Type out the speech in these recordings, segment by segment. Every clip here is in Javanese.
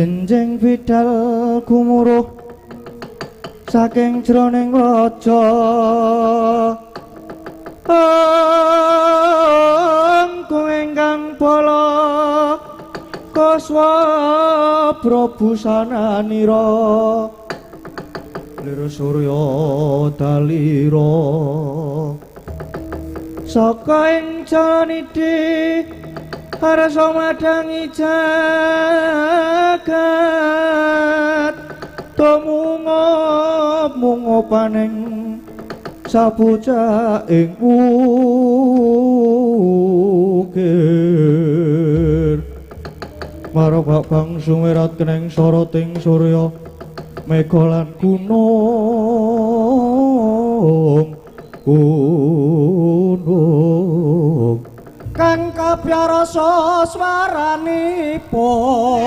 Enjing bidal gumuruh saking jroning raja angkung ingkang bala kaswabra busananira lir surya dalira saka ing janidi arsa madangi jagat tumungop-mungopaning sapucak ing ukir marabak bang sumerat keneng soroting surya mega lan gunung kang kabyarasa swaranipun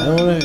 Ayo le.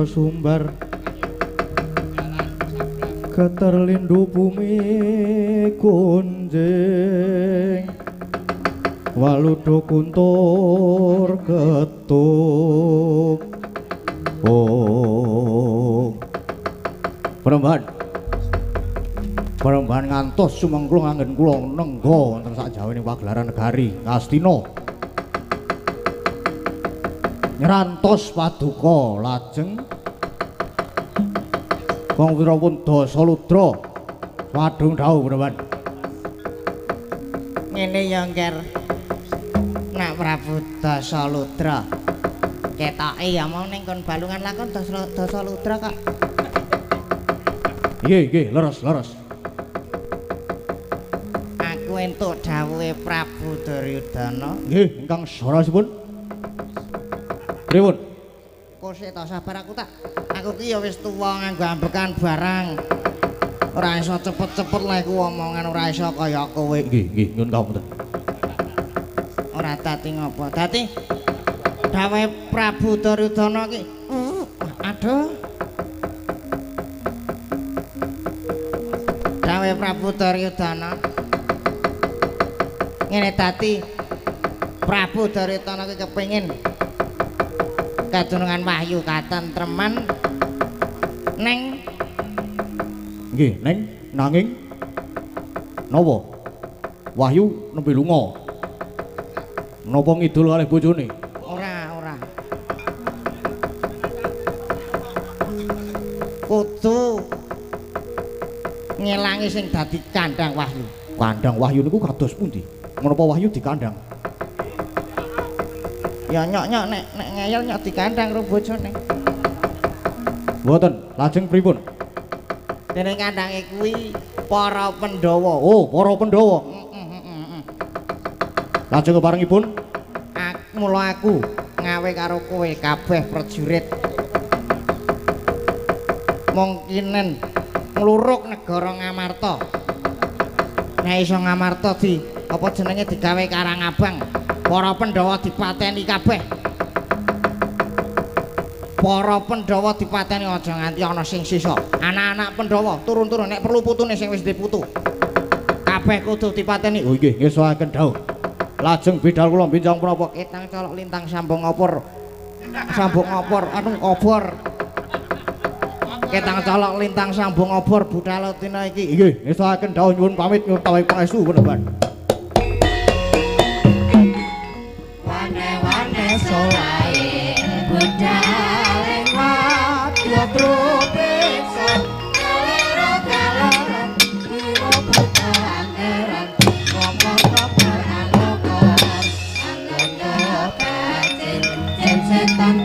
Sumbar keterlindu bumi kunjing waludo kuntur ketuk Perembahan ngantos sumengklung anggen kula nengga wonten sak jawaning pagelaran negari Ngastina nyrantos paduka lajeng Kang Wirawun Dasaludra wadung dawuh Praban. Ngene ya Ngger. Nak Prabu Dasaludra. Ketoke ya mau ning kon balungan lakon Dasaludra kok. Nggih, leres. Aku entuk dawuhe Prabu Duryudana. Nggih, ingkang sarasipun. Pripun? Kose ta sabar aku tak. Aku ki ya wis tuwa nganggo ambekan barang. Ora iso cepet-cepet lek ku omongan ora iso kaya kowe. Nggih, nyuwun kapunten. Ora dadi ngopo? Dadi dawuhe Prabu Duryudana ki. Aduh. Dawuhe Prabu Duryudana. Ngene dadi Prabu Duryudana ki kepengin kadunungan wahyu katentreman neng nggih nanging napa wahyu nembe lunga napa ngidul kalih bojone ora kudu ngelangi sing dadi kandhang wahyu niku kados pundi menapa wahyu dikandhang ya nyok nek ngeyel nyok dikandhang karo bojone. Mboten, lajeng pripun? Dene kandhange kuwi para Pandhawa. Oh, para Pandhawa. Lajeng keparengipun mula aku ngawe karo kowe kabeh prajurit. Mungkinen ngluruk negara Ngamarta. Nek iso Ngamarta apa jenenge digawe Karangabang. Para Pandhawa dipateni kabeh. Para Pandhawa dipateni aja nganti ana sing sisa. Anak-anak Pandhawa turun-turun nek perlu putune sing wis diputu. Kabeh kudu dipateni. Oh nggih, ngesahaken dawuh. Lajeng bidhal kula benjang punapa ketang colok lintang sambung ngopor. Obor. Ketang colok lintang sambung obor budhal dina iki. Nggih, ngesahaken dawuh nyuwun pamit nyuwun tawahi pangestu Panembahan. Solae budal wadya tropiksa kalero-kalero ira pangeran ngomong-ngomong alokor anggo pacin setan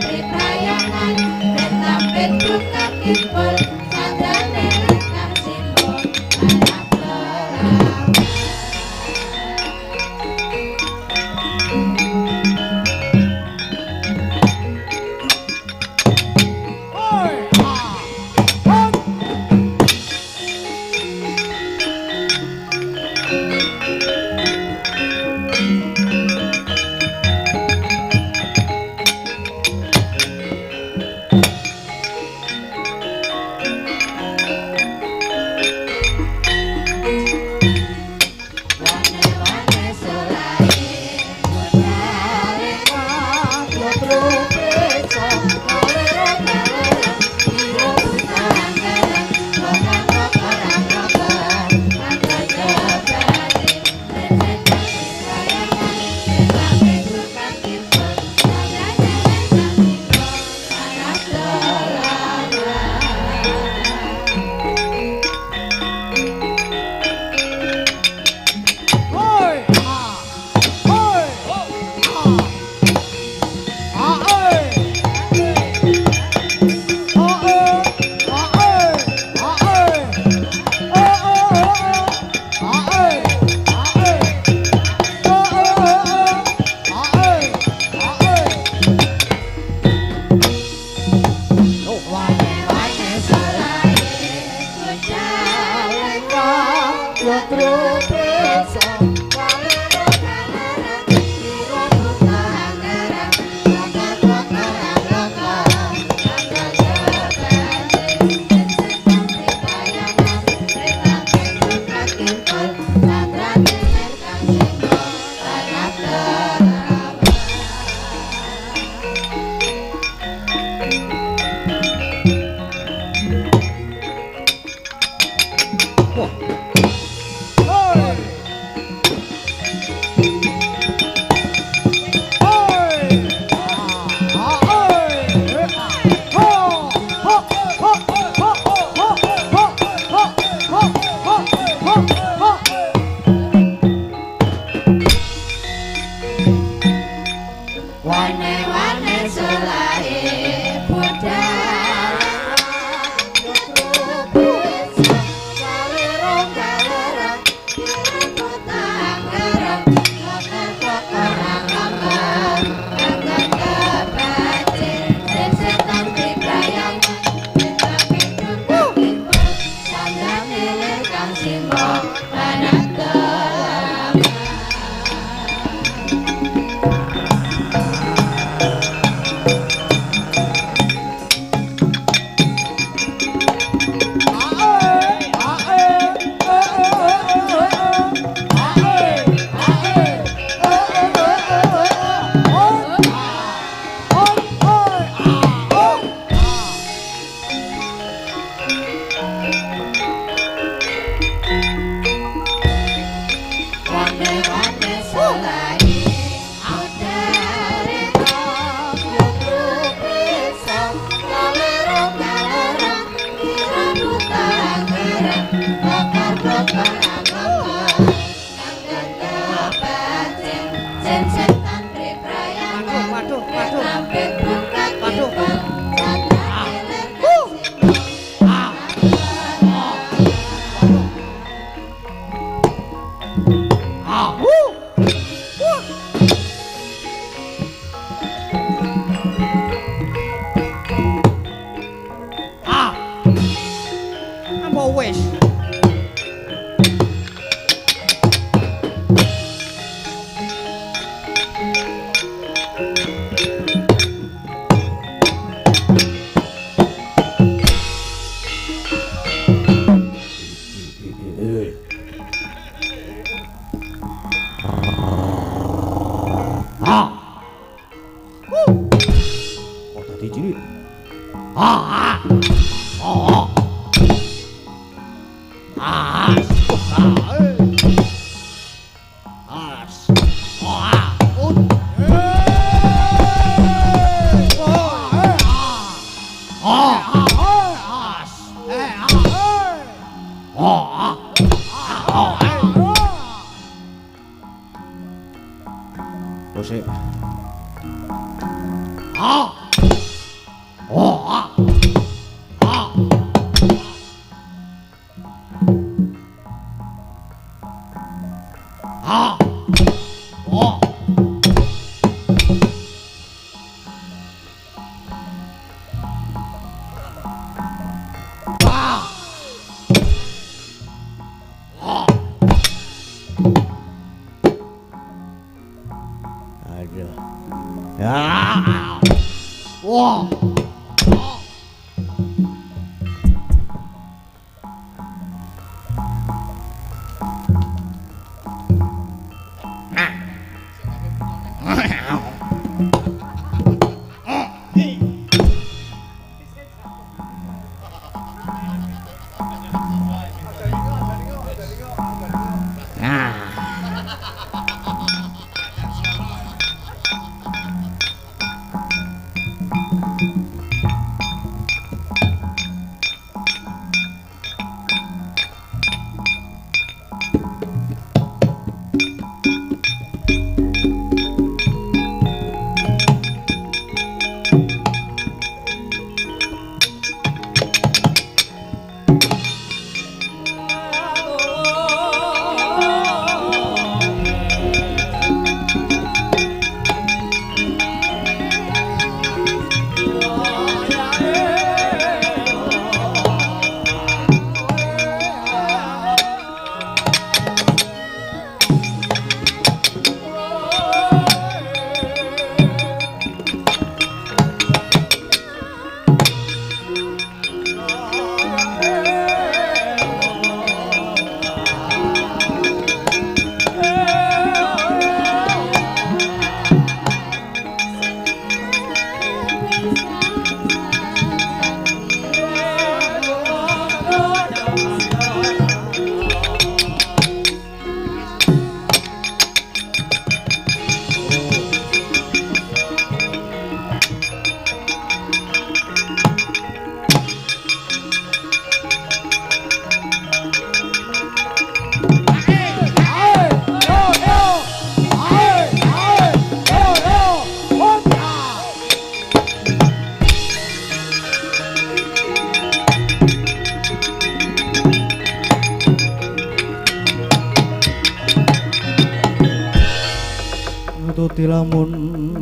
Tuti lamun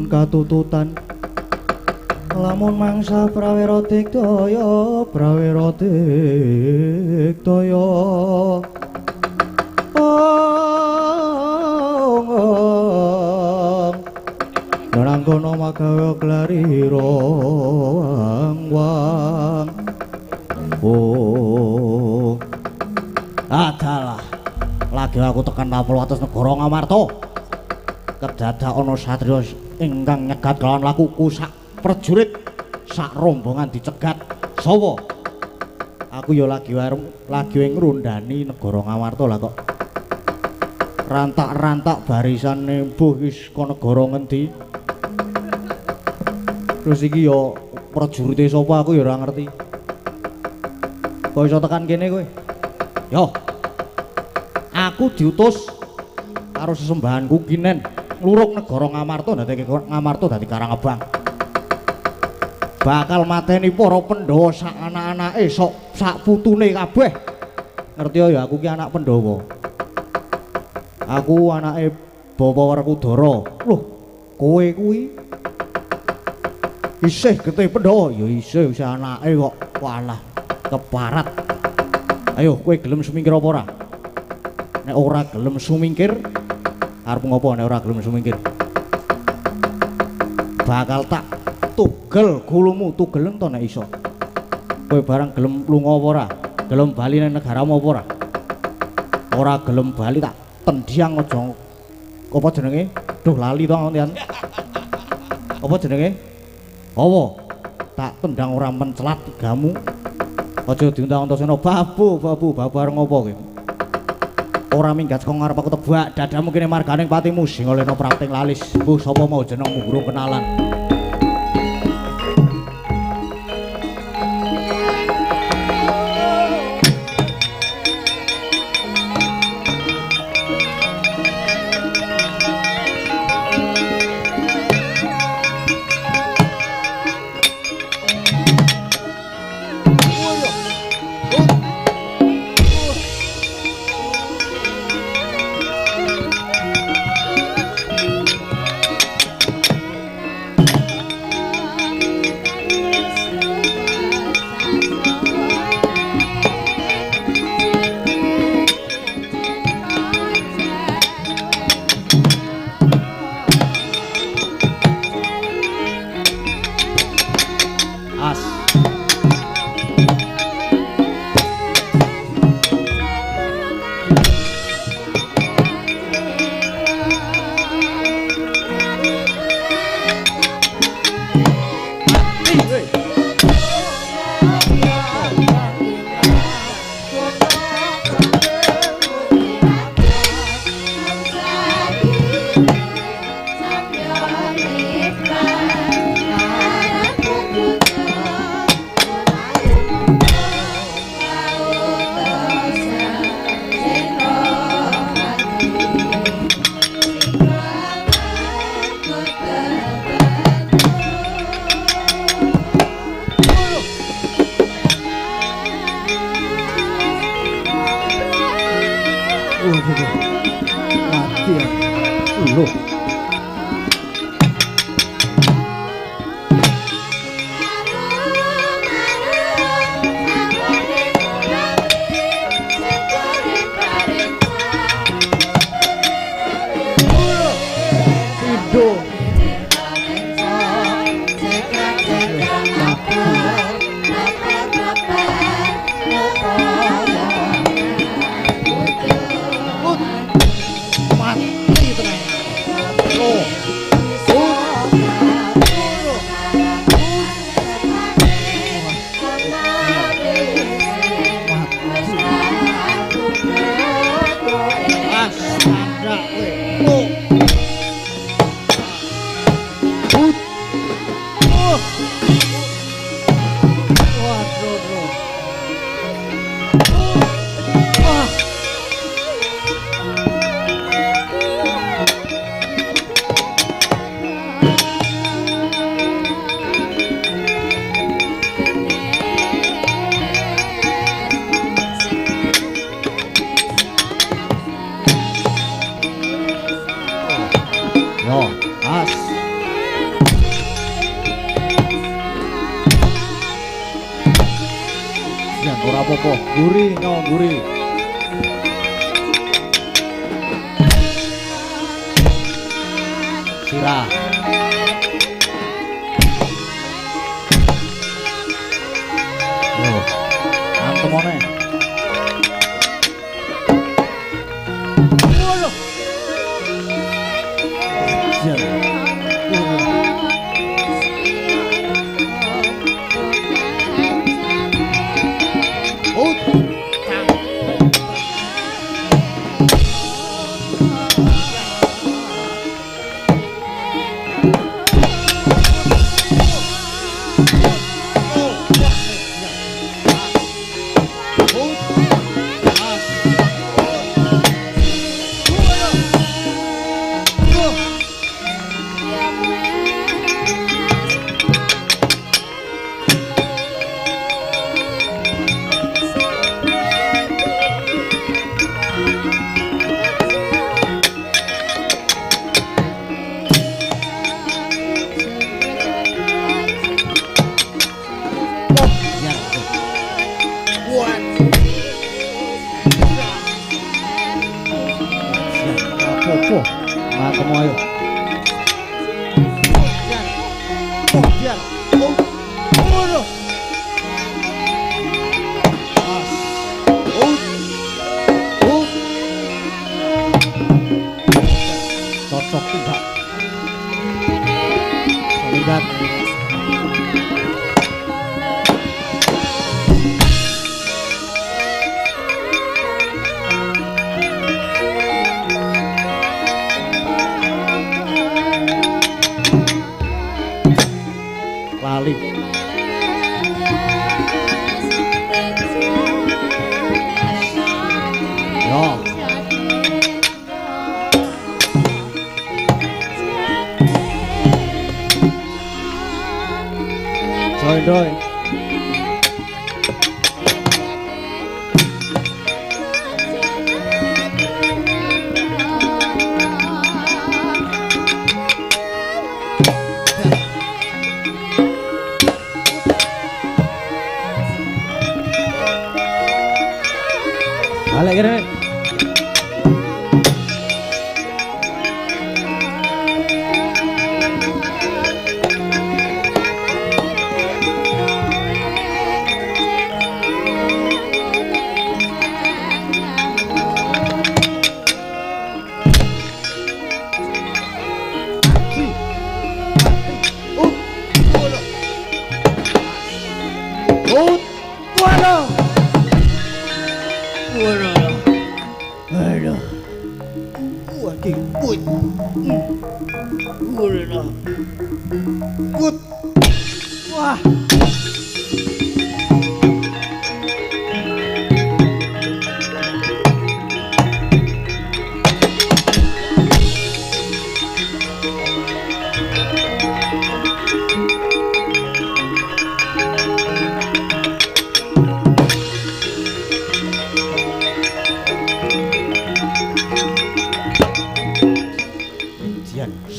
katututan lamun mangsa prawira digdaya Nangkono magawe klarira wang oh adalah lagi aku tekan tapel atas negara Ngamarta kedadak ana satriya ingkang nyegat kelawan lakuku sak prajurit sak rombongan dicegat sawa aku ya lagi ngrundani negara Ngamarta lah kok rantak-rantak barisane mbuh wis ka negara ngendi terus iki ya prajurite sapa aku ya ora ngerti kok iso tekan kene kowe yo aku diutus karo sesembahanku kinen ngluruk negara Ngamarta dadi Ngamarta dadi Karangabang bakal mateni para Pandhawa sak anak-anake sak putune kabeh ngerti ya aku ki anak Pandhawa aku anake Bapa Werkudara lho kowe kuwi isih getih Pandhawa ya isih anake kok walah keparat ayo kowe gelem sumingkir apa ora nek ora gelem sumingkir arep ngopo nek ora gelem sumingkir bakal tak tugel gulumu tugelem to nek iso kowe barang gelem lunga apa ora gelem bali nang negaramu apa ora gelem bali tak tendiang aja apa jenenge duh lali to ngontian apa jenenge apa tak tendang ora mencelat tigamu aja diundang Antasena babu arep ngopo kowe ora minggat saka ngarep aku tebak dadamu kene marganing patimu sing olehno prapting lalis mbuh sapa mau jenengmu guru kenalan Mati ya. Loh. Yo, as. Sian ora apa-apa, guri nyo guri. Sirah. Yo, antemone. Apa? Nah, kamu ayo. Biar. Cocok tidak? Lihat. Lali. Yo. Join doi. Balik kira. Waduh. Aduh. Waduh. Waduh. Wah.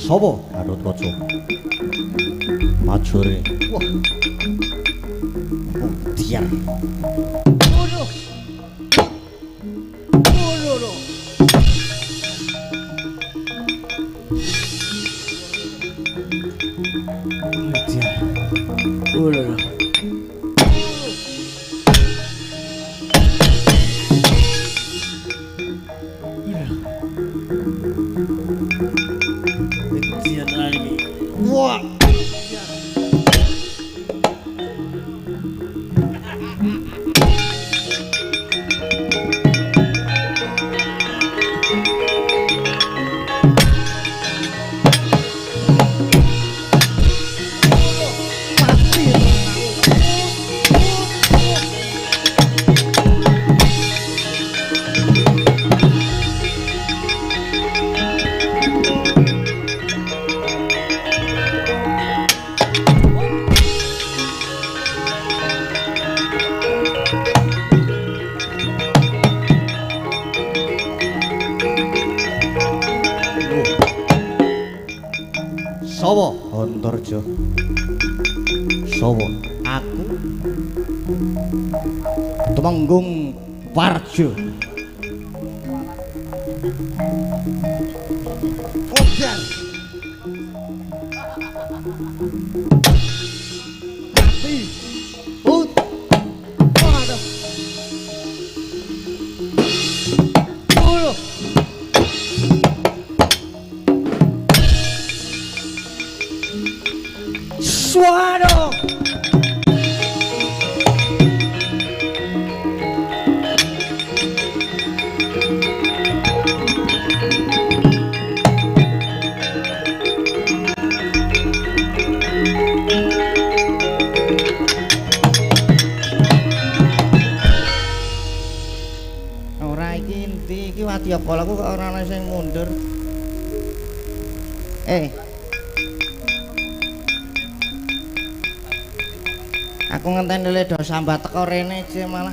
Sopo Gatotkaca? Majore. Wah. Diar. Waduh. Waduh. Diar. Waduh. Wah. Sopo Antarja? Sopo? Aku Temenggung Warja. Odan. Mati. Waduh. Waduh. Waduh. Ora iki wadyabala kok ora ana sing mundur. Aku ngenteni le do sambat teko rene je malah.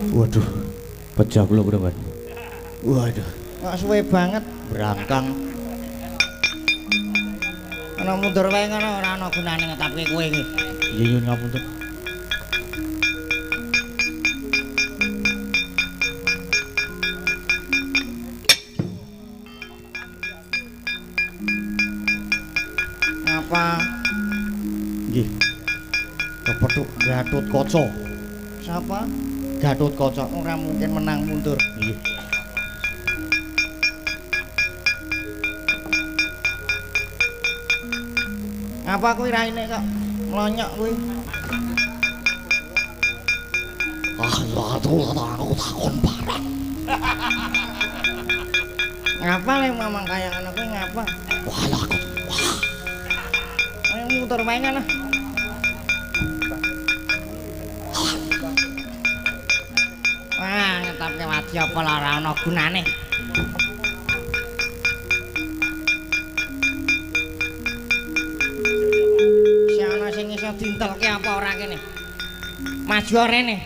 Waduh. Pecah kula Bro. Waduh, kok suwe banget Brangkang. ana mundur wae ngono ora ana gunane ngetapke kowe iki. Iya nyuwun ngapunten. Apa? Nggih. Kepethuk Gatotkaca. Siapa? Gatotkaca. Ora mungkin menang mundur. Nggih. Apa kuwi raine kok mlonyok kuwi? Ya aku takon barang. Ngapa le mamang kaya ngono kuwi ngapa? Wah, aku. Ayo muter wae ngono. Wah, ngetapke wadyabala ora ana gunane. Si ana sing iso dintelke apa ora kene? Maju rene.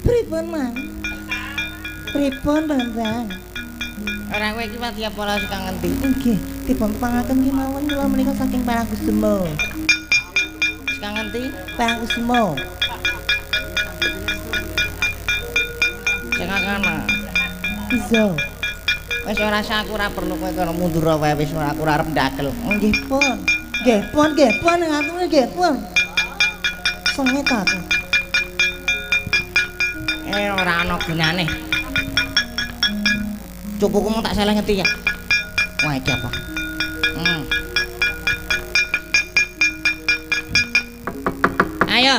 Pripun, Mang? Pripun, Bambang? Ora kowe iki wadyabala saka ngendi? Nggih, dipun pangaken kemawon kula menika saking Parangkusuma. Saka ngendi? Parangkusuma. Saka kana. Iso. Wis ora usah aku ora perlu kowe kono mundur wae wis ora aku arep ndakel. Nggih, Pun. Nggih, Pun, ngatur nggih, Pun. Sengit aku. Ora ana gunane. Cupuku mau tak salah ngerti ya. Wah iki apa? Ayo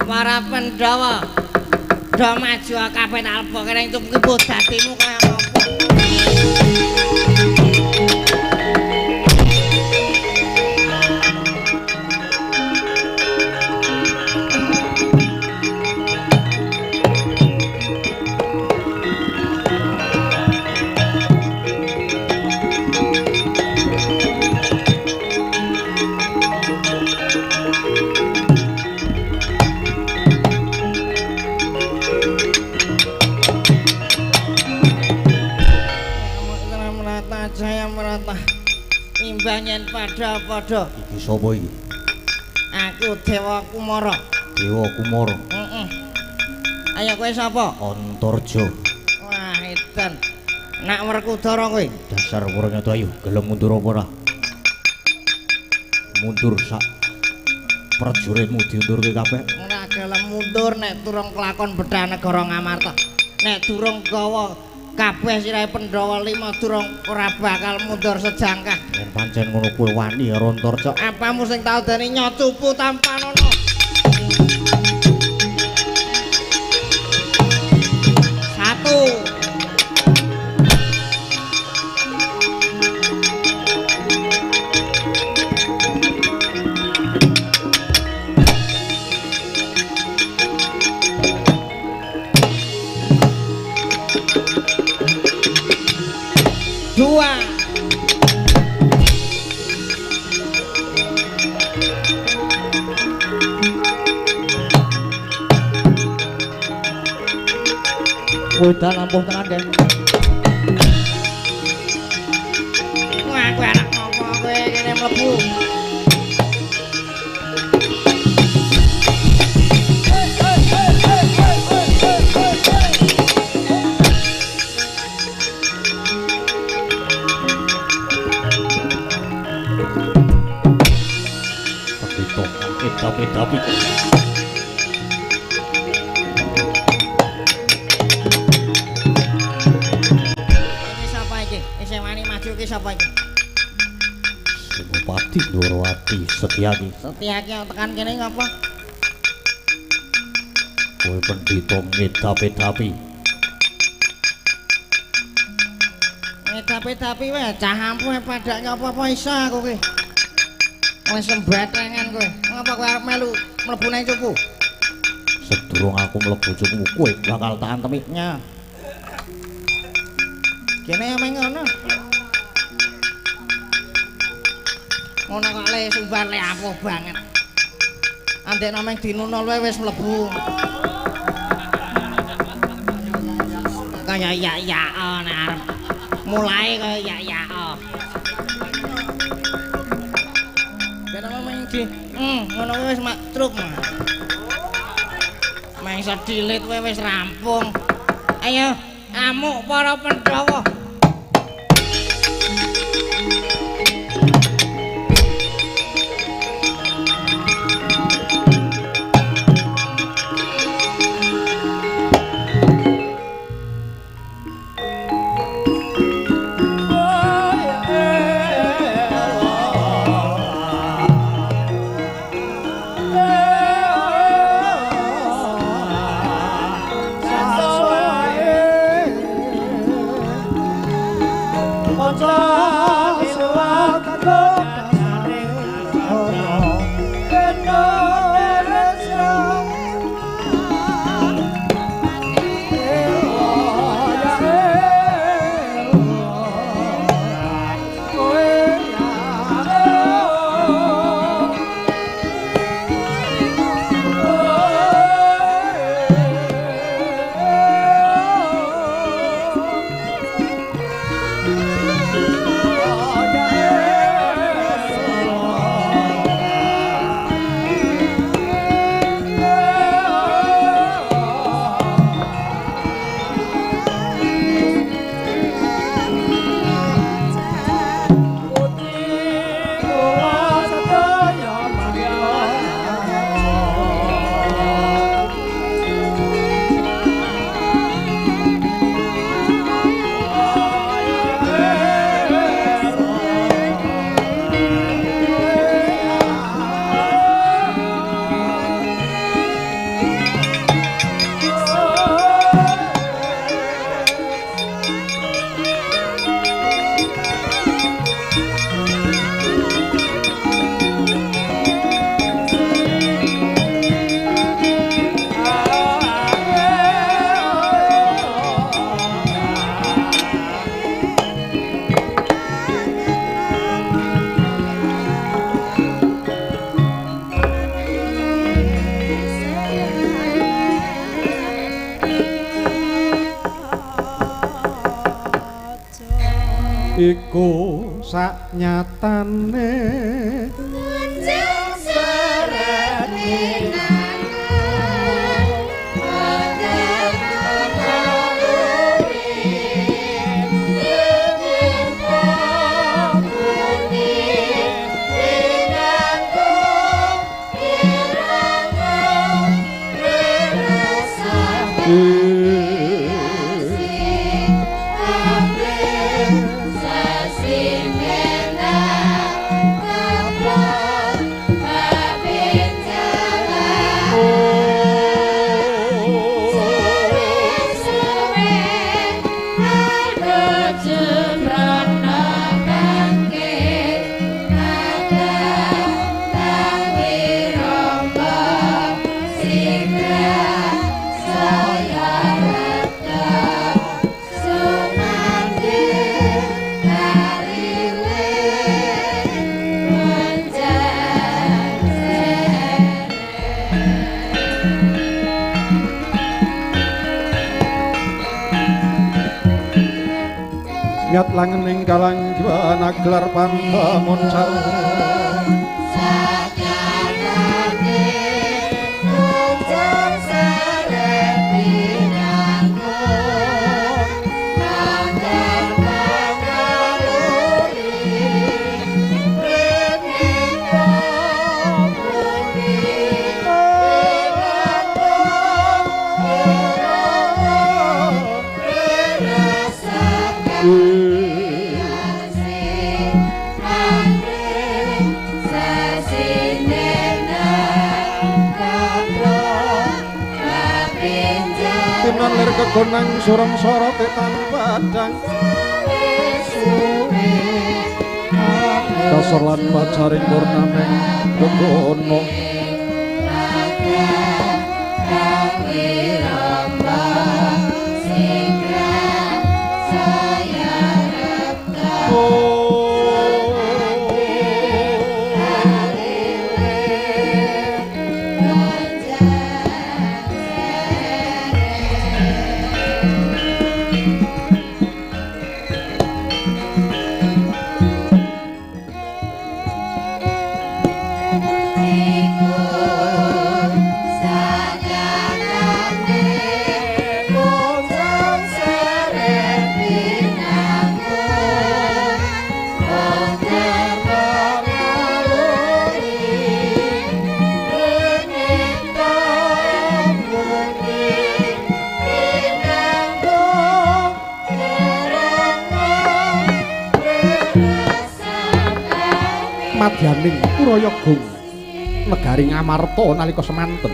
para Pandhawa do maju kabeh tak lebokne ning tubuh bodatimu kaya apa? Jaya merata imbangan pada iki sapa iki? Aku Dewa Kumara. Dewa Kumara. Ayo kowe sapa? Antarja. Wah edan. Nak Werkudara kowe. Dasar Werkudara ayo gelem mundur apa ora? Mundur sak prajuritmu diundurke kabeh. Ora gelem mundur nek durung kelakon bedah negara Ngamarta. Nek durung gawa kabeh sirahe Pandhawa 5 durung ora bakal mundur sejangkah. Yen pancen ngono kuwi wani karo Antarja. Apamu sing tau dene nyocupu tanpa nono. Satu. Dua. Wedan ampuh tenan, Den. Wah, kowe anak ngopo kowe kene mlebu. Tapi Iki sapa iki? Isih wani maju iki sapa iki? Senopati Ndorowati Setyaki. Setyaki tekan kene ngapa? Kowe pendhita ngedapi-dapi. Ngedapi-dapi wae cah ampuh padha apa-apa iso aku ki. Wis sembatengan kowe. Ngapa kowe arep melu mlebu nang cupu? Sedurung aku mlebu cupu kowe bakal tak antemi. Nya. Kene ameng ngono. Ngono kok le sumbar le apuh banget. Andek ameng dinunul wae wis mlebu. Kaya ya nek arep mulai kaya ya. Ngono wis mak truk. Meng sedilit kowe wis rampung. Ayo, amuk para Pandhawa. iku saknyatane Jeng serene Nyat langening kalang jiwa naglar pantamun sarung Tinan lir kegonang sureng sorote tan padang Kasor lan pacaring purnameng gegono madyaning Purayagung negari Ngamarta nalika semanten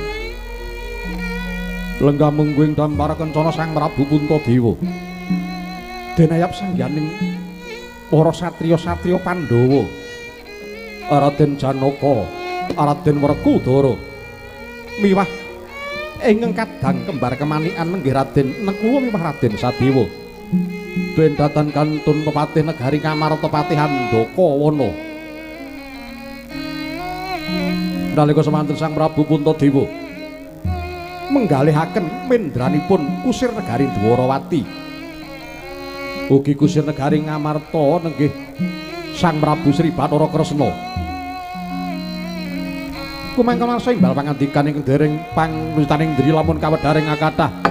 lenggah mungguing dampara kencana Sang Prabu Puntadewa denayap sangganing para satriya-satriya Pandhawa Raden Janaka Raden Werkudara miwah ingkang kadang kembar kemanikan nenggih Raden Nekula miwah Raden Sadewa bendatan kantun pepatih negari Ngamarta Patih Handakawana nalika semanten Sang Prabu Puntadewa menggalihaken mendranipun kusir negari Dwarawati ugi kusir negari Ngamarta nenggih Sang Prabu Sri Bathara Kresna kumangka mangsa imbal pangandikan ingkang dereng pangwitaning ndri lamun kawedharing akathah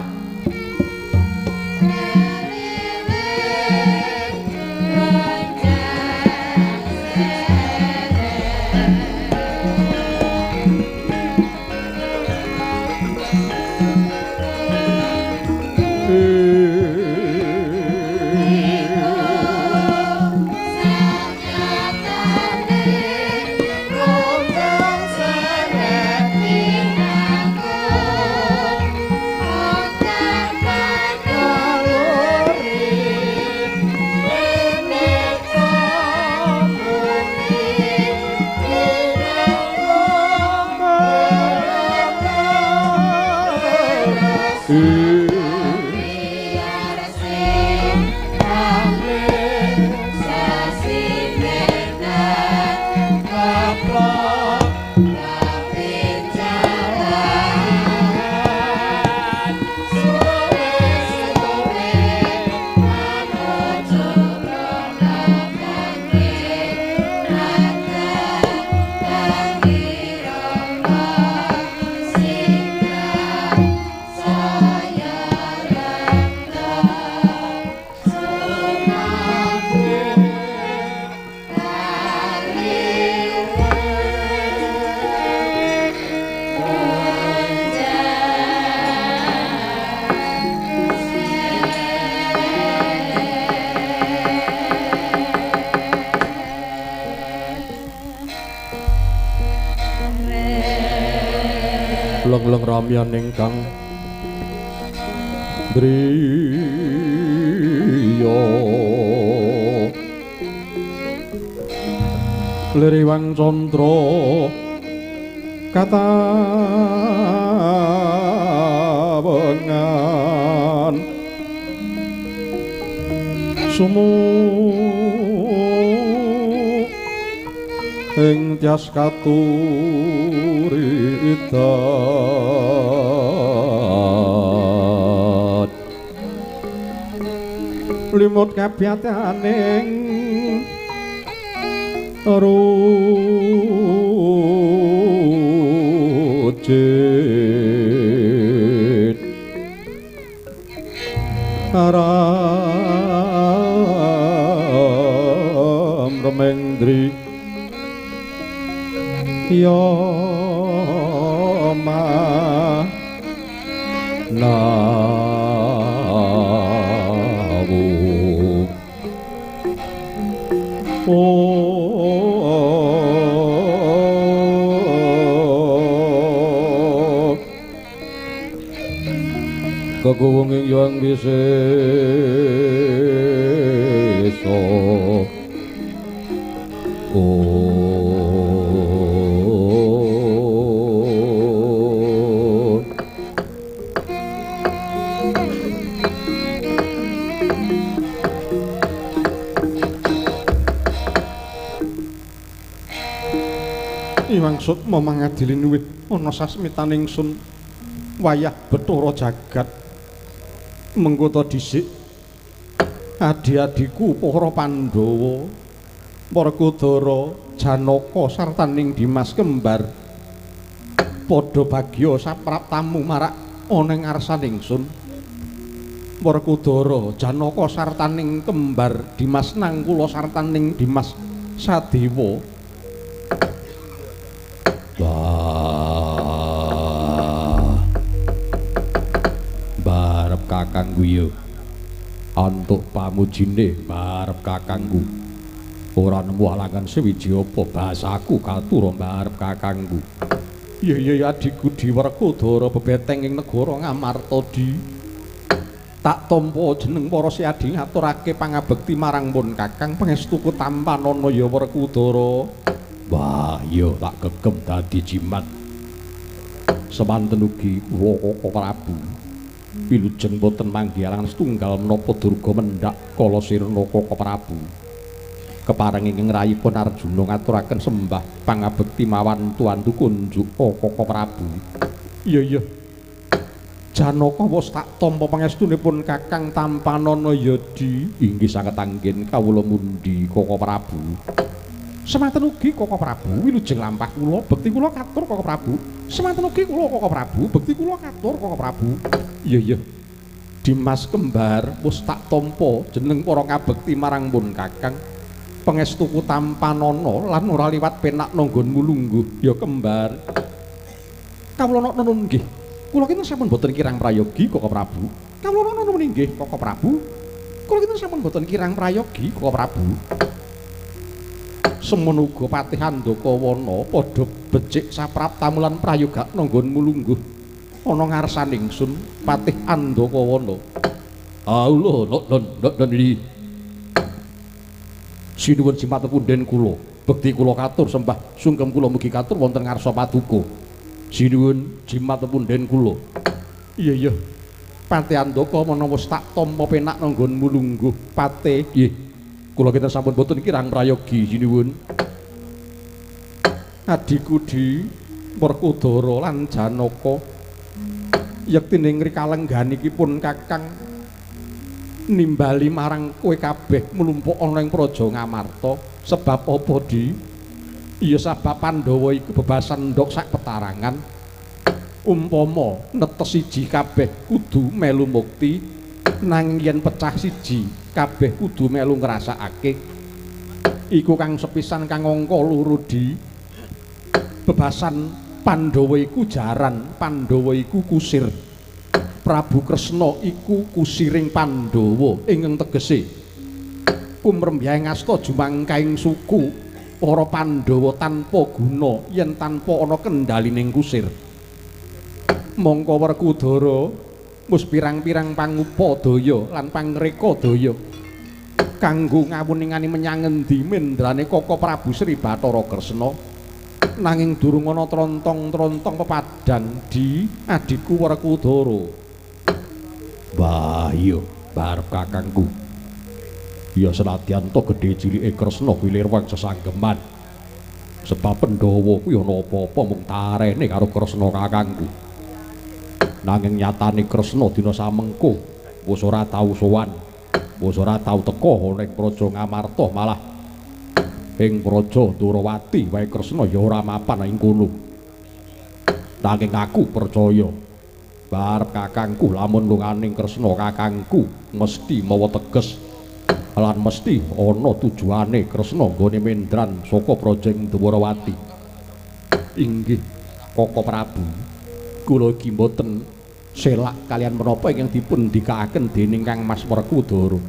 Leng-leng ramyan ingkang driya liriwang candra katawengan sumu ing tias katuritan limut kabiataning rujit aram remengdri yama nawu kekuwunging yang biseso Iwangsut memangadilin wit ana sasmitaning sun wayah Bathara Jagat mengko dhisik adi-adiku para Pandhawa Werkudara Janaka sartaning Dimas kembar padha bagya sapraptamu marak ana ing ngarsaning sun Werkudara Janaka sartaning kembar Dimas Nangkula sartaning Dimas Sadewa barep kakangku yo antuk pamujine barep kakangku ora nemu alangan sewiji apa basaku katura barep kakangku iya adikku Werkudara bebeteng ing negara Ngamarta di tak tampa jeneng para siadi ngaturake pangabekti marang pun kakang pangestuku tampanana ya Werkudara. Wah, iya tak gegem dadi jimat. Semanten ugi kula Kaka Prabu. Wilujeng boten manggihalangan setunggal menapa durga mendhak kala sirna Kaka Prabu. Keparing ing rayipun Arjuna ngaturaken sembah pangabekti mawan tuantu kunjuk Kaka Prabu. Iya. Janaka wis tak tampa pangestunipun Kakang Tampanana Yadi. Inggih sanget anggen kawula mundi Kaka Prabu. Semanten ugi Kaka Prabu wilujeng lampah kula bekti kula katur Kaka Prabu. Semanten ugi kula Kaka Prabu bekti kula katur Kaka Prabu. Iya. Dimas kembar wis tak tampa jeneng para ngabekti marang pun Kakang. Pangestuku Tampanana lan ora liwat penak nanggonmu lungguh ya kembar. Kawula nuwun nggih. Kula kinten sampun boten kirang prayogi Kaka Prabu. Kawula nuwun nggih Kaka Prabu. Kula kinten sampun boten kirang prayogi Kaka Prabu. Semono uga Patih Andakawana padha becik sapraptamu lan prayoga nanggonmu lungguh ana ngarsaning sun Patih Andakawana. Allah non iki. Sinuwun simpaten punden kula, bekti kula katur sembah sungkem kula mugi katur wonten ngarsa paduka. Sinuwun jimat punden kula. Iya. Patih Andaka menawa tak tampa penak nanggonmu lungguh Patih. Nggih. Kula kita sampun boten kirang prayogi sinuwun. Adiku di Werkudara lan Janaka yektining rikalenganipun Kakang nimbali marang kowe kabeh mlumpuk ana ing praja Ngamarta. Sebab apa di? Iya sebab Pandhawa iku bebasan ndok sak petarangan. Umpama netes siji kabeh kudu melu mukti, nanging yen pecah siji kabeh kudu melu ngrasakake. Iku kang sepisan kang angka loro di. Bebasan Pandhawa iku jaran, Pandhawa iku kusir. Prabu Kresna iku kusiring Pandhawa ingkang tegese pumrembyaing asta jumangkaing suku para Pandhawa tanpa guna yen tanpa ana kendalining kusir. Mongko Werkudara mus pirang-pirang pangupadaya lan pangreka daya kanggo ngawuningani menyang endi mendrane Koko Prabu Sri Bathara Kresna nanging durung ana trontong-trontong pepadang di adikku Werkudara. Wah iya barep kakangku. Ya senadyan to gedhe cilike Kresna Wilirwang sesanggeman. Sebab Pandhawa kuwi ana apa-apa mung tarene karo Kresna kakangku. Nanging nyatane Kresna dina samengko wis ora tau sowan, wis ora tau teka ning Praja Ngamarta, malah ing Praja Durawati wae Kresna ya ora mapan ing kono. Nanging aku percaya barep kakangku lamun lunganing Kresna kakangku mesti mawa teges lan mesti ana tujuane Kresna nggone mendran saka Praja Durawati. Inggih Koko Prabu, kula iki mboten selak kalian menapa ingkang dipun dikaaken dening Kang Mas Werkudara.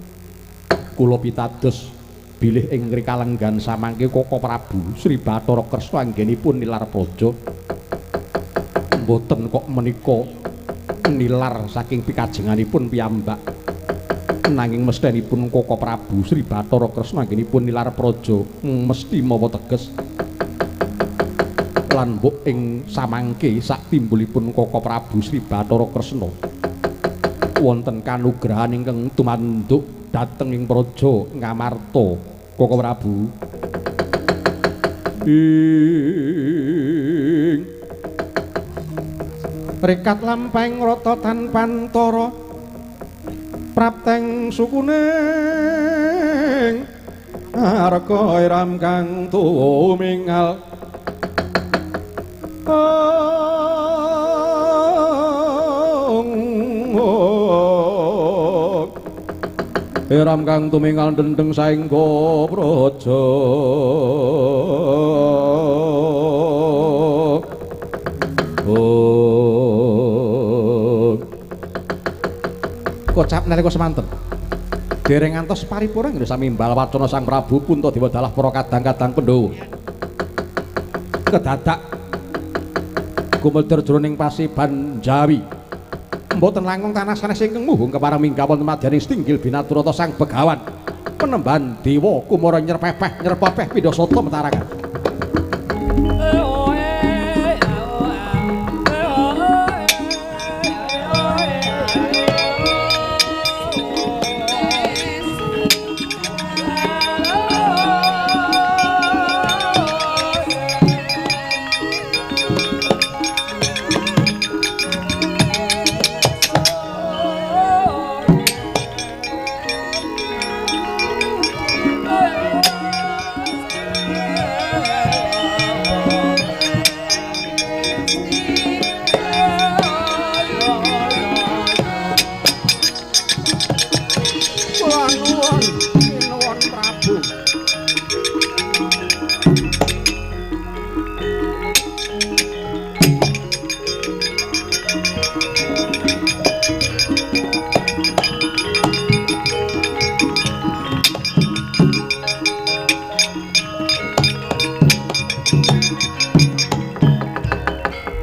Kula pitados bilih ing rikalenggan samangke Koko Prabu Sri Bathara Kresna anggenipun nilar praja. Mboten kok menika nilar saking pikajenganipun piyambak. Nanging mestenipun Koko Prabu Sri Bathara Kresna anggenipun nilar praja mesti mawa teges. Lan mbok ing samangke sak timbulipun Koko Prabu Sri Bathara Kresna wonten kanugrahan ingkang tumanduk dhateng ing Praja Ngamarta. Koko Prabu ing rekat lampahing rata tanpa antara prapteng sukuning arga iram kang tumingal iram kang tumingal dendeng saengga praja kocap nalika semanten dereng ngantos paripurna nggih sami mbal wacana Sang Prabu Puntadewa dalah para kadang-kadang Pandhawa kedadak gumedir jroning pasiban Jawi mboten langkung tanah sanes ingkang muhung kepareng minggah wonten madyaning Stinggil Binaturata Sang Begawan penemban dewa Kumara nyerpepeh Pindhasata Matarangan.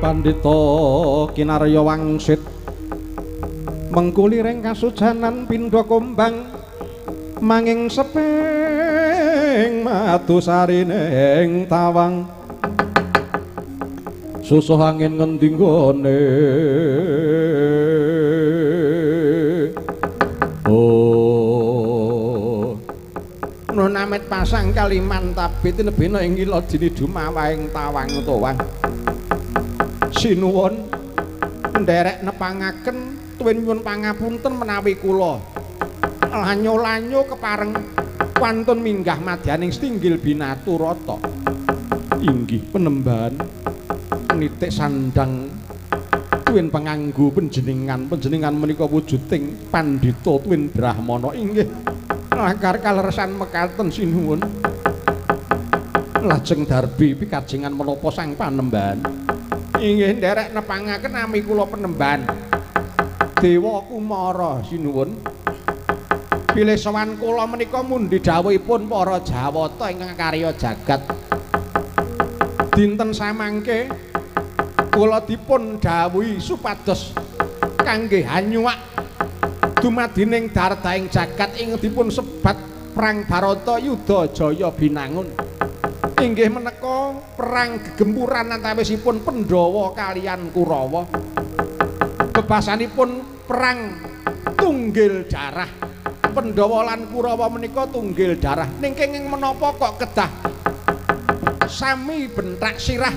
Pandhita Kinarya Wangsit mengkuli ring kasujanan pindha kumbang manging seping matusarining tawang susuh angin ngendi nggone nun amit pasang kaliman tapi tinebena ing ila dini dumawaing tawang towang sinuwun nderek nepangaken tuwin nyuwun pangapunten menawi kula lanyo-lanyo kepareng wantun minggah madyaning Stinggil Binaturata. Inggih penemban nitik sandang tuwin penganggo panjenengan menika wujuding pandhita tuwin brahmana. Inggih lakar kaleresan mekaten sinuwun lajeng darbi pikajengan menapa sang panemban. Inggih nderek nepangaken nami kula penemban Dewa Kumara sinuwun. Bilih sowan kula menika mundi dawuhipun para Jawata ingkang karya jagat. Dinten samangke kula dipun dawuhi supados kangge hanyuak dumadining dartaing jagat ing dipun sebat perang Baratayuda Jaya Binangun. Inggih menika perang gegempuran antawisipun Pandhawa kaliyan Kurawa. Bebasanipun perang tunggil darah. Pandhawa lan Kurawa menika tunggil darah. Ning kenging menapa kok kedah sami bentak sirah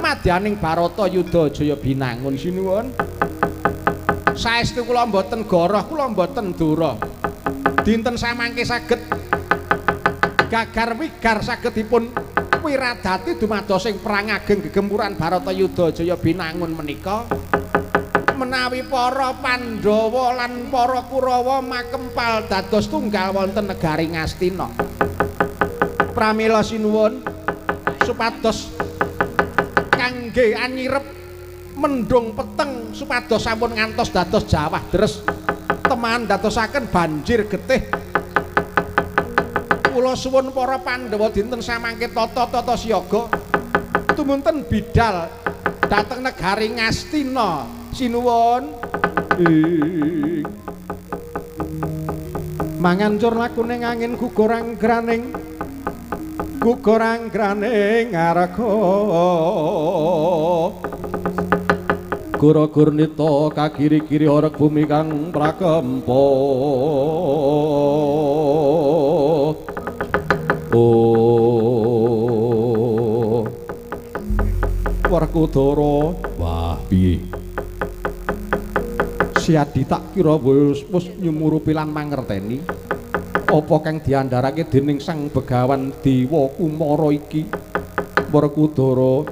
madyaning Baratayuda Jaya Binangun sinuwun. Saestu kula mboten goroh, kula mboten dura. Dinten samangke saged gagar wigar sagedipun wiradati dumados ing perang ageng gegempuran Baratayuda Jaya Binangun menika. Menawi para Pandhawa lan para Kurawa makempal dados tunggal wonten negari Ngastina. Pramila sinuwun supados kangge anyirep mendung peteng supados sampun ngantos dados jawah deres teman dadosaken banjir getih. Kula suwun para Pandhawa dinten samangke tata-tata siaga tumunten bidal dhateng negari Ngastina sinuwun. Mangancur lakuning angin gugorang-graning arga Gura-gurnita kagiri-giri horeg bumi kang pragempa. Oh Werkudara, wah piye Siadi tak kira wis nyumurupi lan mangerteni apa kang diandharake dening Sang Begawan Dewa Kumara iki. Werkudara,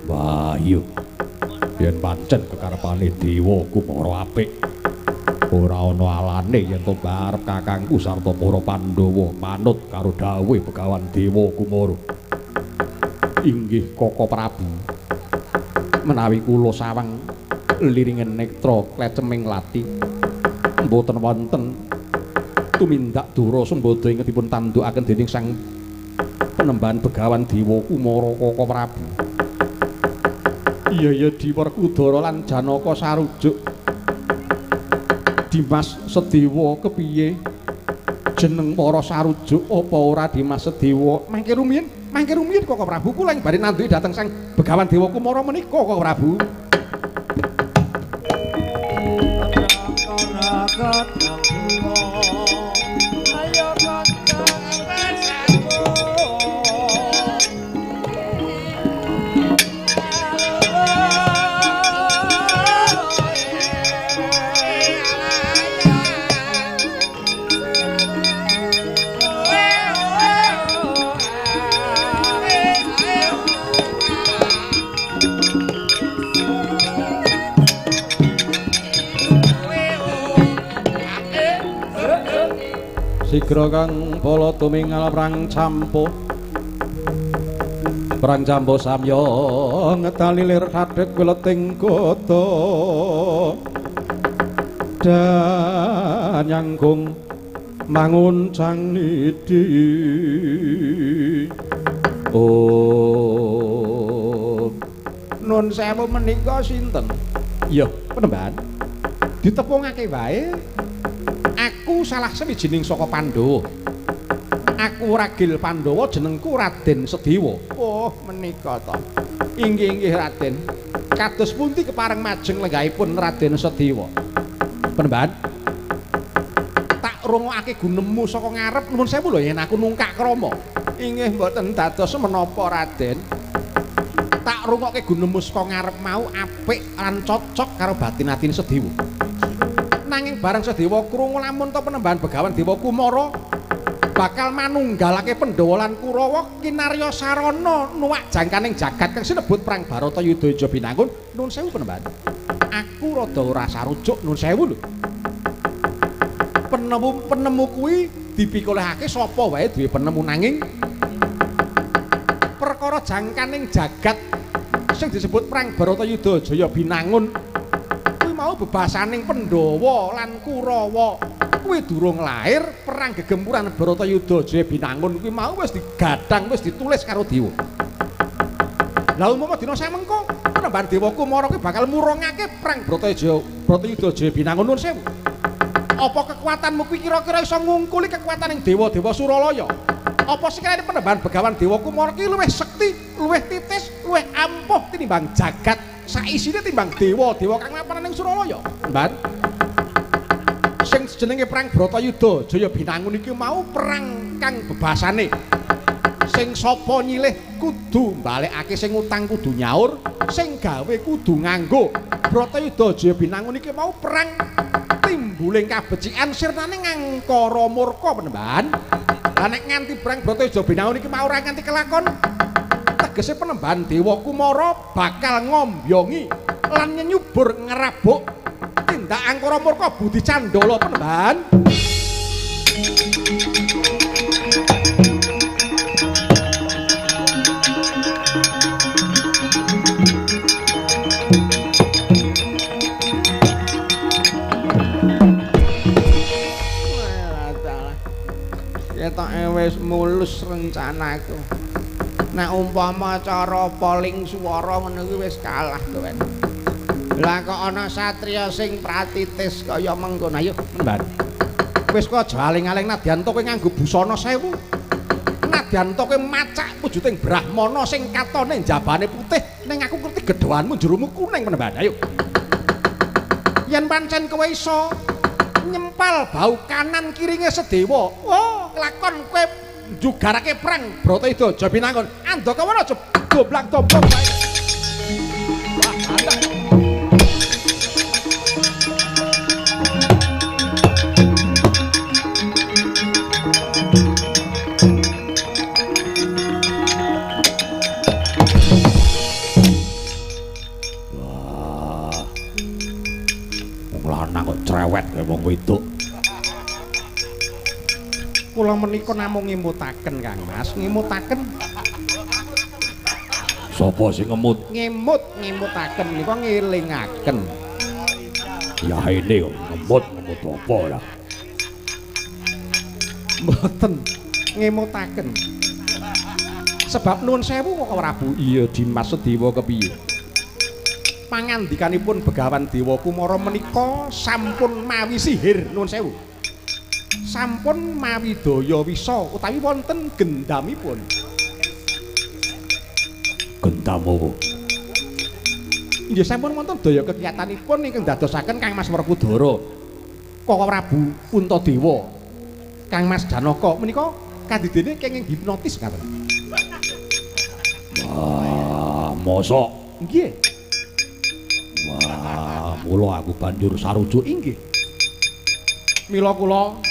wah iya yen pancen kekarepane Dewa Kumara apik ora ana alane yen to barep kakangku sarta para Pandhawa manut karo dawuhe Begawan Dewa Kumara. Inggih Kaka Prabu, menawi kula sawang liringen netra kleceming lati mboten wonten tumindak dura sembada ingkang dipun tandukaken dening Sang Penembahan Begawan Dewa Kumara Kaka Prabu. Iya di Werkudara lan Janaka sarujuk. Dimas Sedewa kepiye? Jeneng para sarujuk apa ora Dimas Sedewa? Mangke rumiyin Kaka Prabu kula ing bari nanduki dhateng Sang Begawan Dewa Kumara menika Kaka Prabu. Sigra kang bala tumingal prang campuh samya ngetalilir kadhek weleting gata danyanggung manguncang nidi. Oh nun sewu menika sinten? Ya Penembahan ditepungake wae. Aku salah sawijining saka Pandhawa. Aku ragil Pandhawa jenengku Raden Sedewa. Oh, menika to. Inggih Raden. Kados pundi kepareng majeng lenggahipun Raden Sedewa? Penembahan. Tak rungokake gunemu saka ngarep nuwun sewu lho yen aku nungkak krama. Inggih mboten dados menapa Raden. Tak rungokke gunemu saka ngarep mau apik lan cocok karo batin-atine Sedewa. Nanging bareng Sedewa krungu lamun to Penembahan Begawan Dewa Kumara bakal manunggalake Pandhawa lan Kurawa kinarya sarana nuwak jangkaning jagat kang sinebut perang Baratayuda Jaya Binangun. Nuwun sewu Penembahan. Aku rada ora sarujuk nuwun sewu lho. Penemu kuwi dipikulihake sapa wae duwe penemu nanging perkara jangkaning jagat sing disebut perang Baratayuda Jaya Binangun mau bebasaning Pandhawa lan Kurawa kuwi durung lair. Perang gegempuran Baratayuda Jaya Binangun kuwi mau wis digadhang, wis ditulis karo Dewa. Lah umpama dina samengko penembahan Dewa Kumara kuwi bakal murungake perang Bratayuda Jaya Binangun nuwun sewu. Apa kekuatanmu kuwi kira-kira iso ngungkuli kekuataning dewa-dewa Suralaya? Apa sekiranya penembahan Begawan Dewa Kumara kuwi luwih sekti, luwih titis, luwih ampuh tinimbang jagat saisine timbang dewa-dewa kang mapan ning Suralaya? Mban. Sing jenenge perang Bratayuda Jaya Binangun iki mau perang kang bebasane. Sing sapa nyilih kudu balekake, sing utang kudu nyaur, sing gawe kudu nganggo. Bratayuda Jaya Binangun iki mau perang timbuling kabecikan sirnane ngangkara murka penembahan. Lah nek nganti perang Bratayuda Binangun iki mau ora nganti kelakon, tegese penembahan Dewa Kumara bakal ngombyongi lan nyubur ngerabuk tindak angkara murka Budi Candala penembahan. Ketoke wis mulus rencanaku. Nek umpama cara poling swara ngono kuwi wis kalah kowe. Lah kok ana satriya sing pratitis kaya mengkono. Ayo, Mbak. Wis kok aja aling-aling nadyan to kowe nganggo busana 1000. Nadyan to kowe macak wujuding Brahmana sing katone jabane putih ning aku ngerti gedhoanmu jeromu kuning penemban. Ayo. Yen pancen kowe iso nyempal bau kanan kiringe sedewa. Oh, kelakon kowe njugarake perang Bratayuda Jaya Binangun. Andhaka ora aja doblak-doblok wae. Wah, mantap. Wah. Wong lanang kok cerewet kaya wong wedok. Kula menika namung ngimutaken Kang Mas, ngimutaken. Sapa sing ngemut? Ngimutaken nika ngelingaken. Ya ini kok ngemut apa lah. Mboten ngimutaken. Sebab nuwun sewu kok Prabu. Iya Dimas Sedewa kepiye? Pangandikanipun Begawan Dewa Kumara menika sampun mawi sihir nuwun sewu. Sampun mawi daya wisa utawi wonten gendamipun. Gendamu. Inggih sampun wonten daya kegiatanipun ingkang dadosaken Kang Mas Werkudara, Koko Prabu Puntadewa, Kang Mas Janaka menika kadidene kenging hipnotis ngaten. Wah, mosok. Nggih. Wah, mula aku banjur sarujuk. Inggih. Mila kula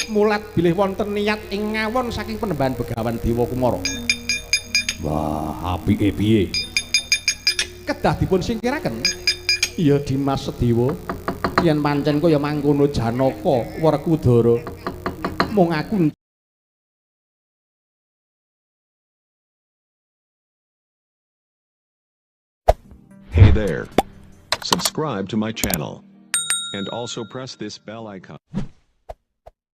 mulat bilih wonten niat ing ngawon saking penembahan Begawan Dewa Kumara. Wah, apike piye? Kedah dipun singkiraken. Iya Dimas Sedewa, yen pancen kaya mangkono Janaka Werkudara, mung aku Hey there. Subscribe to my channel. And also press this bell icon.